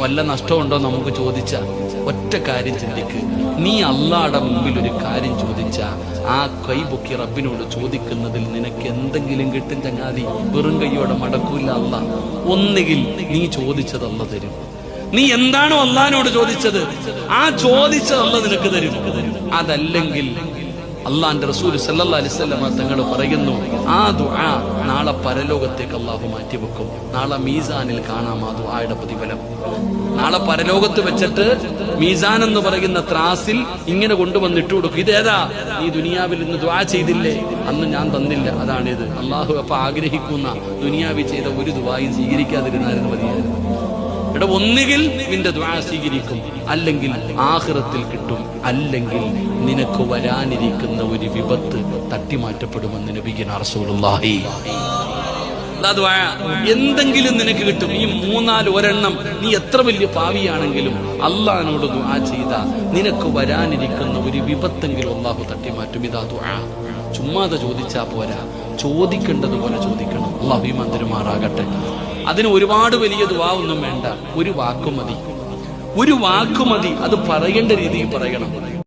വല്ല നഷ്ടമുണ്ടോ നമുക്ക് ചോദിച്ച ഒറ്റ കാര്യം ചിന്തിക്ക്. നീ അള്ളാഹുടെ മുമ്പിൽ ഒരു കാര്യം ചോദിച്ച ആ കൈ പൊക്കി റബ്ബിനോട് ചോദിക്കുന്നതിൽ നിനക്ക് എന്തെങ്കിലും കിട്ടും ചങ്ങാതി. വെറും കൈയോടെ മടക്കൂല അള്ളാഹ്. ഒന്നുകിൽ നീ ചോദിച്ചത് അള്ളാഹ് തരും. നീ എന്താണോ അള്ളാഹിനോട് ചോദിച്ചത് ആ ചോദിച്ചത് അള്ളാഹ് നിനക്ക് തരും. അതല്ലെങ്കിൽ അള്ളാന്റെ റസൂൽ സല്ലല്ലാഹു അലൈഹി വസല്ലം തങ്ങൾ പറയുന്നു, ആ ദുആ നാളെ പരലോകത്തേക്ക് അള്ളാഹു മാറ്റിവെക്കും. നാളെ മീസാനിൽ കാണാം ആ ദുആയുടെ പ്രതിഫലം. നാളെ പരലോകത്ത് വെച്ചിട്ട് മീസാൻ എന്ന് പറയുന്ന ത്രാസിൽ ഇങ്ങനെ കൊണ്ടുവന്ന് ഇട്ടു കൊടുക്കും. ഇതേതാ? നീ ദുനിയാവിൽ ഇന്ന് ദുആ ചെയ്തില്ലേ, അന്ന് ഞാൻ തന്നില്ല, അതാണിത്. അള്ളാഹു അപ്പൊ ആഗ്രഹിക്കുന്ന ദുനിയാവിൽ ചെയ്ത ഒരു ദുആയും സ്വീകരിക്കാതിരുന്നാലും മതിയായിരുന്നു. ഇവിടെ ഒന്നുകിൽ നിന്റെ ദുആ സ്വീകരിക്കും, അല്ലെങ്കിൽ ആഖിറത്തിൽ കിട്ടും, അല്ലെങ്കിൽ നിനക്ക് വരാനിരിക്കുന്ന ഒരു വിപത്ത് തട്ടിമാറ്റപ്പെടുമെന്ന് നബിയുനാ റസൂലുള്ളാഹി. എന്തെങ്കിലും നിനക്ക് കിട്ടും. ഈ മൂന്നാല് ഒരെണ്ണം നീ എത്ര വലിയ പാവിയാണെങ്കിലും അള്ളാഹിനോട് ദുആ ചെയ്ത നിനക്ക് വരാനിരിക്കുന്ന ഒരു വിപത്തെങ്കിലും അള്ളാഹു തട്ടിമാറ്റും. ഇതാ ദുആ. ചുമ്മാതെ ചോദിച്ചാ പോരാ, ചോദിക്കേണ്ടതുപോലെ ചോദിക്കണം. അള്ളാഹു ഈമാൻ തരുമാറാകട്ടെ. അതിന് ഒരുപാട് വലിയ ദുആ ഒന്നും വേണ്ട. ഒരു വാക്കു മതി, ഒരു വാക്കു മതി. അത് പറയേണ്ട രീതിയിൽ പറയണം.